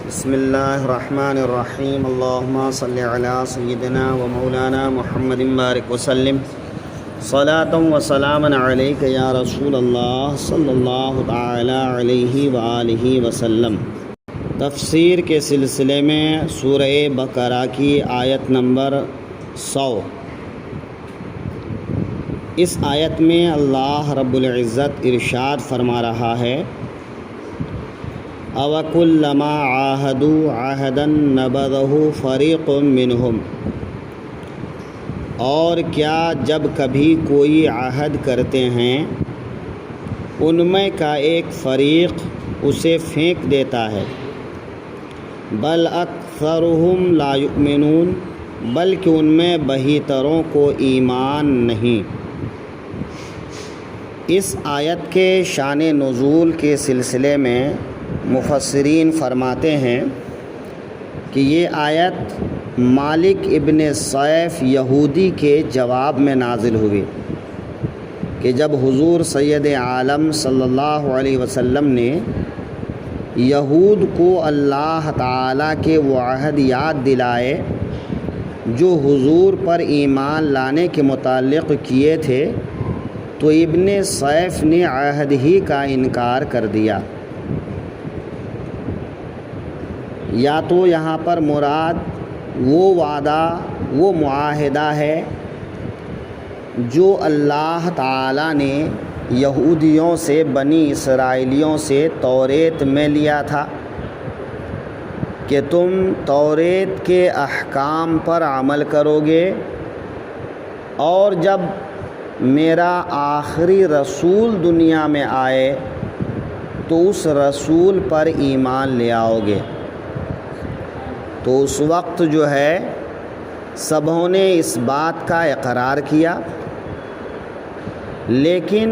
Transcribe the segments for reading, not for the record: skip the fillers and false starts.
بسم اللہ الرحمن الرحیم اللہم صلی علی سیدنا و مولانا محمد بارک وسلم صلاۃ و سلاما علیک یا رسول اللہ صلی اللہ تعالی علیہ وآلہ وسلم۔ تفسیر کے سلسلے میں سورہ بقرہ کی آیت نمبر 100۔ اس آیت میں اللہ رب العزت ارشاد فرما رہا ہے، اوَكُلَّمَا عَاهَدُوا عَهْدًا نَبَذَهُ فَرِيقٌ مِّنْهُمْ، اور کیا جب کبھی کوئی عہد کرتے ہیں ان میں کا ایک فریق اسے پھینک دیتا ہے۔ بل اکثرهم لا یؤمنون، بلکہ ان میں بہتروں کو ایمان نہیں۔ اس آیت کے شان نزول کے سلسلے میں مفسرین فرماتے ہیں کہ یہ آیت مالک ابن سیف یہودی کے جواب میں نازل ہوئی کہ جب حضور سید عالم صلی اللہ علیہ وسلم نے یہود کو اللہ تعالیٰ کے وہ عہد یاد دلائے جو حضور پر ایمان لانے کے متعلق کیے تھے، تو ابن سیف نے عہد ہی کا انکار کر دیا۔ یا تو یہاں پر مراد وہ وعدہ، وہ معاہدہ ہے جو اللہ تعالیٰ نے یہودیوں سے، بنی اسرائیلیوں سے توریت میں لیا تھا کہ تم توریت کے احکام پر عمل کرو گے، اور جب میرا آخری رسول دنیا میں آئے تو اس رسول پر ایمان لے آؤ گے۔ تو اس وقت جو ہے سبوں نے اس بات کا اقرار کیا، لیکن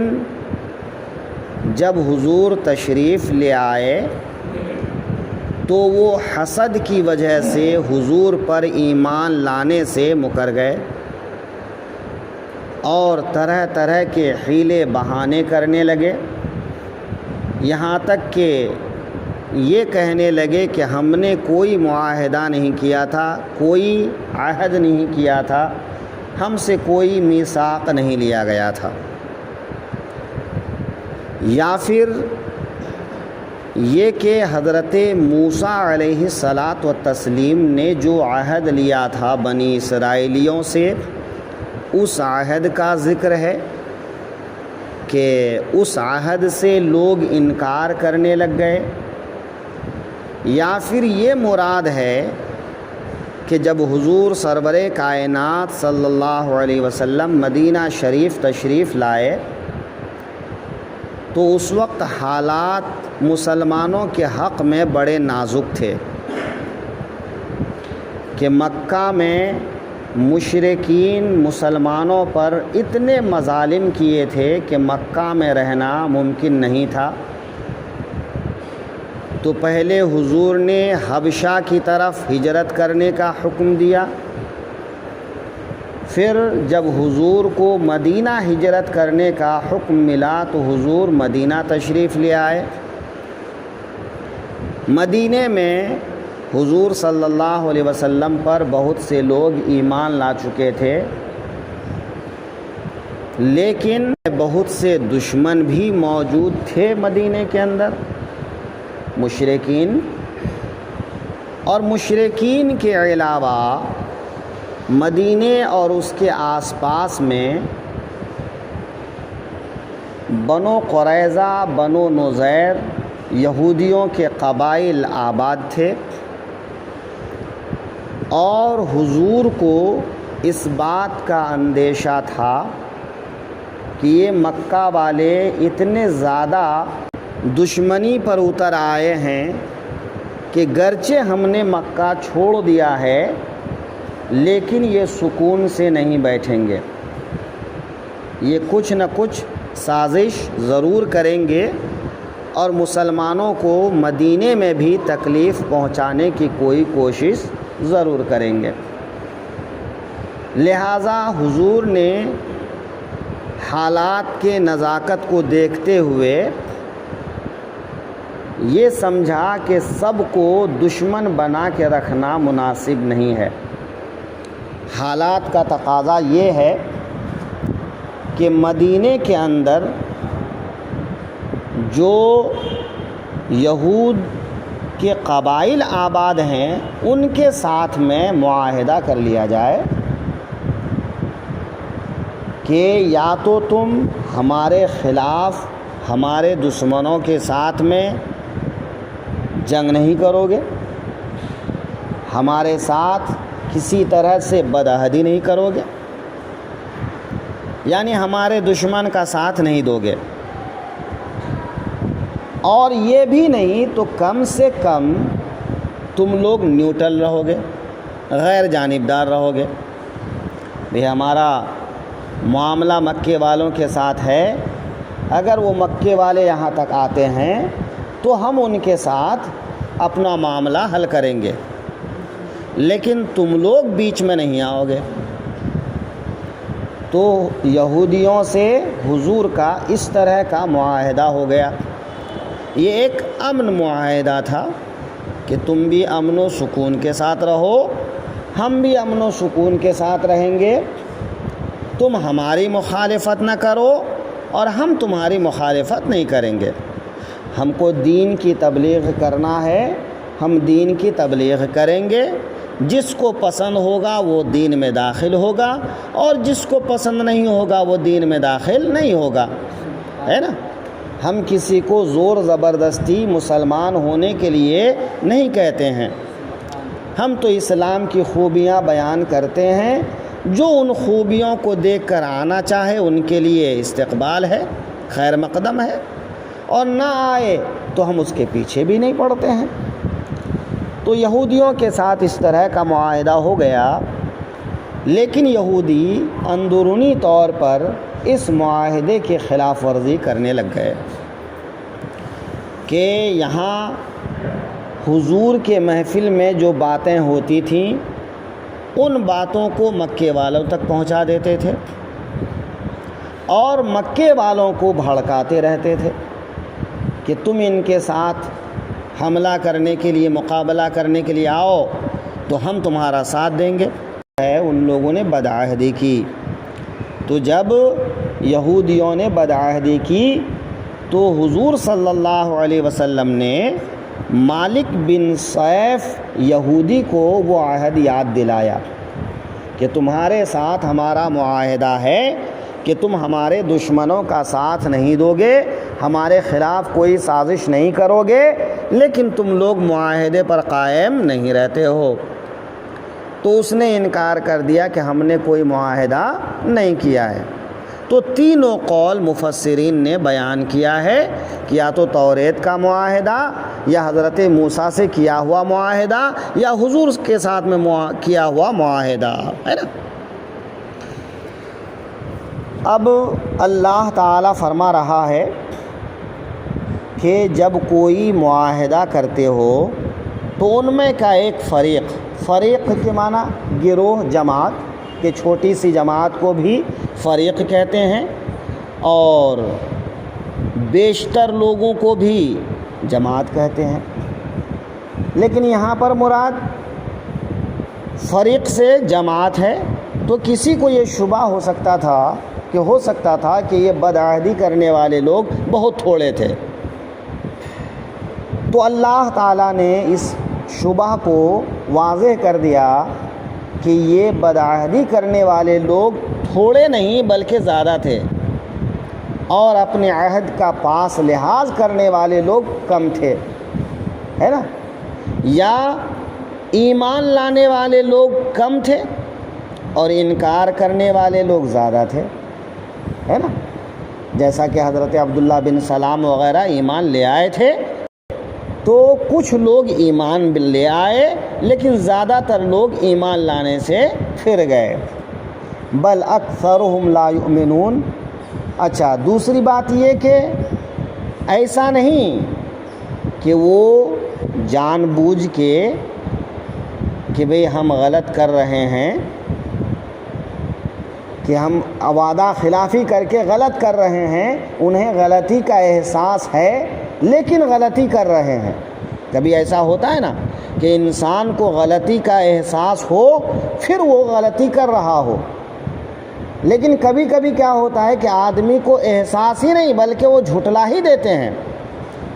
جب حضور تشریف لے آئے تو وہ حسد کی وجہ سے حضور پر ایمان لانے سے مکر گئے اور طرح طرح کے حیلے بہانے کرنے لگے، یہاں تک کہ یہ کہنے لگے کہ ہم نے کوئی معاہدہ نہیں کیا تھا، کوئی عہد نہیں کیا تھا، ہم سے کوئی میثاق نہیں لیا گیا تھا۔ یا پھر یہ کہ حضرت موسیٰ علیہ الصلاۃ والتسلیم نے جو عہد لیا تھا بنی اسرائیلیوں سے، اس عہد کا ذکر ہے کہ اس عہد سے لوگ انکار کرنے لگ گئے۔ یا پھر یہ مراد ہے کہ جب حضور سرور کائنات صلی اللہ علیہ وسلم مدینہ شریف تشریف لائے تو اس وقت حالات مسلمانوں کے حق میں بڑے نازک تھے کہ مکہ میں مشرکین مسلمانوں پر اتنے مظالم کیے تھے کہ مکہ میں رہنا ممکن نہیں تھا۔ تو پہلے حضور نے حبشہ کی طرف ہجرت کرنے کا حکم دیا، پھر جب حضور کو مدینہ ہجرت کرنے کا حکم ملا تو حضور مدینہ تشریف لے آئے۔ مدینہ میں حضور صلی اللہ علیہ وسلم پر بہت سے لوگ ایمان لا چکے تھے، لیکن بہت سے دشمن بھی موجود تھے مدینہ کے اندر، مشرکین۔ اور مشرکین کے علاوہ مدینہ اور اس کے آس پاس میں بنو قریظہ، بنو نذیر یہودیوں کے قبائل آباد تھے، اور حضور کو اس بات کا اندیشہ تھا کہ یہ مکہ والے اتنے زیادہ دشمنی پر اتر آئے ہیں کہ گرچہ ہم نے مکہ چھوڑ دیا ہے لیکن یہ سکون سے نہیں بیٹھیں گے، یہ کچھ نہ کچھ سازش ضرور کریں گے اور مسلمانوں کو مدینے میں بھی تکلیف پہنچانے کی کوئی کوشش ضرور کریں گے۔ لہٰذا حضور نے حالات کے نزاکت کو دیکھتے ہوئے یہ سمجھا کہ سب کو دشمن بنا کے رکھنا مناسب نہیں ہے۔ حالات کا تقاضا یہ ہے کہ مدینے کے اندر جو یہود کے قبائل آباد ہیں ان کے ساتھ میں معاہدہ کر لیا جائے کہ یا تو تم ہمارے خلاف ہمارے دشمنوں کے ساتھ میں جنگ نہیں کرو گے، ہمارے ساتھ کسی طرح سے بدعہدی نہیں کرو گے، یعنی ہمارے دشمن کا ساتھ نہیں دو گے، اور یہ بھی نہیں تو کم سے کم تم لوگ نیوٹرل رہو گے، غیر جانبدار رہو گے۔ بھی ہمارا معاملہ مکے والوں کے ساتھ ہے، اگر وہ مکے والے یہاں تک آتے ہیں تو ہم ان کے ساتھ اپنا معاملہ حل کریں گے، لیکن تم لوگ بیچ میں نہیں آؤ گے۔ تو یہودیوں سے حضور کا اس طرح کا معاہدہ ہو گیا۔ یہ ایک امن معاہدہ تھا کہ تم بھی امن و سکون کے ساتھ رہو، ہم بھی امن و سکون کے ساتھ رہیں گے، تم ہماری مخالفت نہ کرو اور ہم تمہاری مخالفت نہیں کریں گے۔ ہم کو دین کی تبلیغ کرنا ہے، ہم دین کی تبلیغ کریں گے، جس کو پسند ہوگا وہ دین میں داخل ہوگا اور جس کو پسند نہیں ہوگا وہ دین میں داخل نہیں ہوگا، ہے نا۔ ہم کسی کو زور زبردستی مسلمان ہونے کے لیے نہیں کہتے ہیں، ہم تو اسلام کی خوبیاں بیان کرتے ہیں، جو ان خوبیوں کو دیکھ کر آنا چاہے ان کے لیے استقبال ہے، خیر مقدم ہے، اور نہ آئے تو ہم اس کے پیچھے بھی نہیں پڑتے ہیں۔ تو یہودیوں کے ساتھ اس طرح کا معاہدہ ہو گیا، لیکن یہودی اندرونی طور پر اس معاہدے کی خلاف ورزی کرنے لگ گئے کہ یہاں حضور کے محفل میں جو باتیں ہوتی تھیں ان باتوں کو مکے والوں تک پہنچا دیتے تھے اور مکے والوں کو بھڑکاتے رہتے تھے کہ تم ان کے ساتھ حملہ کرنے کے لیے، مقابلہ کرنے کے لیے آؤ تو ہم تمہارا ساتھ دیں گے۔ ان لوگوں نے بدعہدی کی، تو جب یہودیوں نے بدعہدی کی تو حضور صلی اللہ علیہ وسلم نے مالک بن سیف یہودی کو وہ عہد یاد دلایا کہ تمہارے ساتھ ہمارا معاہدہ ہے کہ تم ہمارے دشمنوں کا ساتھ نہیں دو گے، ہمارے خلاف کوئی سازش نہیں کرو گے، لیکن تم لوگ معاہدے پر قائم نہیں رہتے ہو۔ تو اس نے انکار کر دیا کہ ہم نے کوئی معاہدہ نہیں کیا ہے۔ تو تینوں قول مفسرین نے بیان کیا ہے کہ یا تو توریت کا معاہدہ، یا حضرت موسیٰ سے کیا ہوا معاہدہ، یا حضور کے ساتھ میں کیا ہوا معاہدہ، ہے نا۔ اب اللہ تعالیٰ فرما رہا ہے کہ جب کوئی معاہدہ کرتے ہو تو ان میں کا ایک فریق کے معنی گروہ، جماعت، کہ چھوٹی سی جماعت کو بھی فریق کہتے ہیں اور بیشتر لوگوں کو بھی جماعت کہتے ہیں، لیکن یہاں پر مراد فریق سے جماعت ہے۔ تو کسی کو یہ شبہ ہو سکتا تھا کہ یہ بدعہدی کرنے والے لوگ بہت تھوڑے تھے، تو اللہ تعالیٰ نے اس شبہ کو واضح کر دیا کہ یہ بدعہدی کرنے والے لوگ تھوڑے نہیں بلکہ زیادہ تھے، اور اپنے عہد کا پاس لحاظ کرنے والے لوگ کم تھے، ہے نا۔ یا ایمان لانے والے لوگ کم تھے اور انکار کرنے والے لوگ زیادہ تھے، ہے نا۔ جیسا کہ حضرت عبداللہ بن سلام وغیرہ ایمان لے آئے تھے، تو کچھ لوگ ایمان لے آئے لیکن زیادہ تر لوگ ایمان لانے سے پھر گئے۔ بل اکثرهم لا یؤمنون۔ اچھا، دوسری بات یہ کہ ایسا نہیں کہ وہ جان بوجھ کے کہ بھئی ہم غلط کر رہے ہیں، کہ ہم وعدہ خلافی کر کے غلط کر رہے ہیں، انہیں غلطی کا احساس ہے لیکن غلطی کر رہے ہیں۔ کبھی ایسا ہوتا ہے نا کہ انسان کو غلطی کا احساس ہو پھر وہ غلطی کر رہا ہو، لیکن کبھی کبھی کیا ہوتا ہے کہ آدمی کو احساس ہی نہیں بلکہ وہ جھٹلا ہی دیتے ہیں،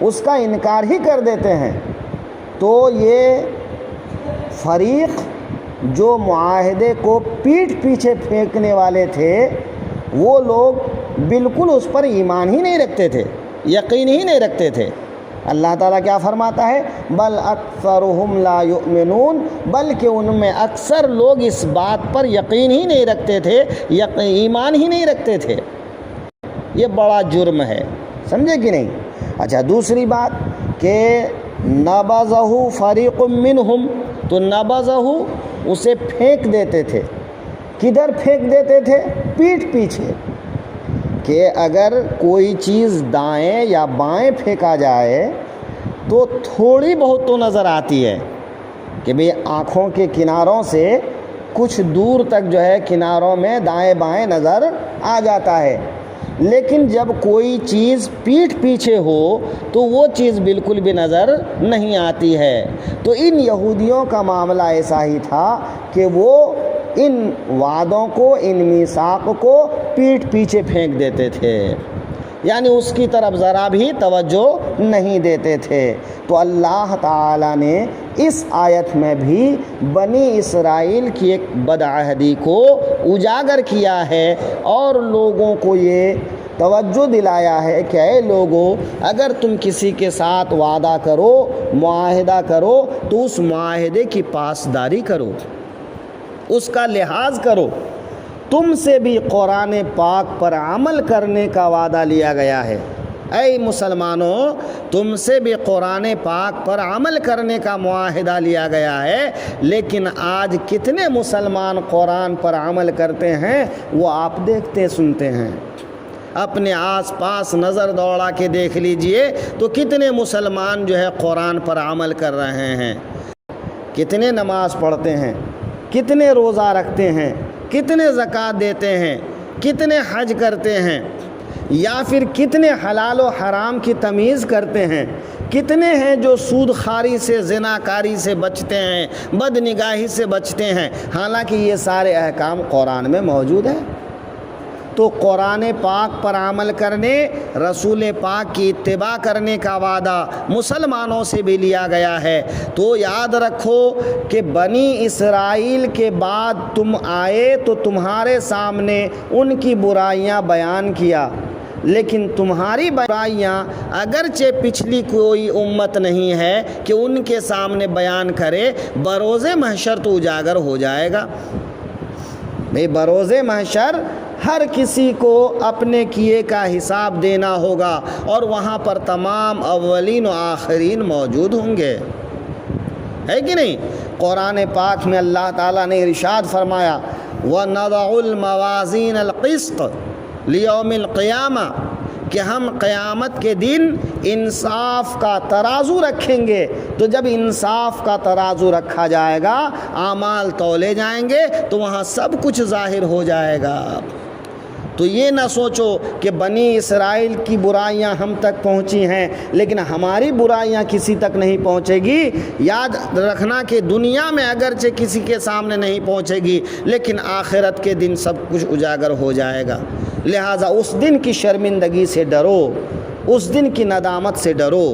اس کا انکار ہی کر دیتے ہیں۔ تو یہ فریق جو معاہدے کو پیٹھ پیچھے پھینکنے والے تھے، وہ لوگ بالکل اس پر ایمان ہی نہیں رکھتے تھے، یقین ہی نہیں رکھتے تھے۔ اللہ تعالیٰ کیا فرماتا ہے؟ بل اکثرہم لا یؤمنون، بلکہ ان میں اکثر لوگ اس بات پر یقین ہی نہیں رکھتے تھے، ایمان ہی نہیں رکھتے تھے۔ یہ بڑا جرم ہے، سمجھے کہ نہیں؟ اچھا، دوسری بات کہ نبذہ فریق منہم، تو نبذہ اسے پھینک دیتے تھے۔ کدھر پھینک دیتے تھے؟ پیٹھ پیچھے، کہ اگر کوئی چیز دائیں یا بائیں پھینکا جائے تو تھوڑی بہت تو نظر آتی ہے کہ بھئی آنکھوں کے کناروں سے کچھ دور تک جو ہے کناروں میں دائیں بائیں نظر آ جاتا ہے، لیکن جب کوئی چیز پیٹھ پیچھے ہو تو وہ چیز بالکل بھی نظر نہیں آتی ہے۔ تو ان یہودیوں کا معاملہ ایسا ہی تھا کہ وہ ان وعدوں کو، ان میثاق کو پیٹھ پیچھے پھینک دیتے تھے، یعنی اس کی طرف ذرا بھی توجہ نہیں دیتے تھے۔ تو اللہ تعالیٰ نے اس آیت میں بھی بنی اسرائیل کی ایک بدعہدی کو اجاگر کیا ہے اور لوگوں کو یہ توجہ دلایا ہے کہ اے لوگو، اگر تم کسی کے ساتھ وعدہ کرو، معاہدہ کرو، تو اس معاہدے کی پاسداری کرو، اس کا لحاظ کرو۔ تم سے بھی قرآن پاک پر عمل کرنے کا وعدہ لیا گیا ہے۔ اے مسلمانوں، تم سے بھی قرآن پاک پر عمل کرنے کا معاہدہ لیا گیا ہے، لیکن آج کتنے مسلمان قرآن پر عمل کرتے ہیں وہ آپ دیکھتے سنتے ہیں۔ اپنے آس پاس نظر دوڑا کے دیکھ لیجئے تو کتنے مسلمان جو ہے قرآن پر عمل کر رہے ہیں، کتنے نماز پڑھتے ہیں، کتنے روزہ رکھتے ہیں، کتنے زکوٰۃ دیتے ہیں، کتنے حج کرتے ہیں، یا پھر کتنے حلال و حرام کی تمیز کرتے ہیں، کتنے ہیں جو سود خواری سے، زنا کاری سے بچتے ہیں، بد نگاہی سے بچتے ہیں، حالانکہ یہ سارے احکام قرآن میں موجود ہیں۔ تو قرآن پاک پر عمل کرنے، رسول پاک کی اتباع کرنے کا وعدہ مسلمانوں سے بھی لیا گیا ہے۔ تو یاد رکھو کہ بنی اسرائیل کے بعد تم آئے تو تمہارے سامنے ان کی برائیاں بیان کیا، لیکن تمہاری برائیاں اگرچہ پچھلی کوئی امت نہیں ہے کہ ان کے سامنے بیان کرے، بروز محشر تو اجاگر ہو جائے گا۔ بھئی بروز محشر ہر کسی کو اپنے کیے کا حساب دینا ہوگا، اور وہاں پر تمام اولین و آخرین موجود ہوں گے، ہے کہ نہیں؟ قرآن پاک میں اللہ تعالیٰ نے ارشاد فرمایا وَنَضَعُ الْمَوَازِينَ الْقِسْطَ لِيَوْمِ الْقِيَامَةِ، کہ ہم قیامت کے دن انصاف کا ترازو رکھیں گے۔ تو جب انصاف کا ترازو رکھا جائے گا، اعمال تولے جائیں گے، تو وہاں سب کچھ ظاہر ہو جائے گا۔ تو یہ نہ سوچو کہ بنی اسرائیل کی برائیاں ہم تک پہنچی ہیں لیکن ہماری برائیاں کسی تک نہیں پہنچے گی۔ یاد رکھنا کہ دنیا میں اگرچہ کسی کے سامنے نہیں پہنچے گی، لیکن آخرت کے دن سب کچھ اجاگر ہو جائے گا۔ لہٰذا اس دن کی شرمندگی سے ڈرو، اس دن کی ندامت سے ڈرو۔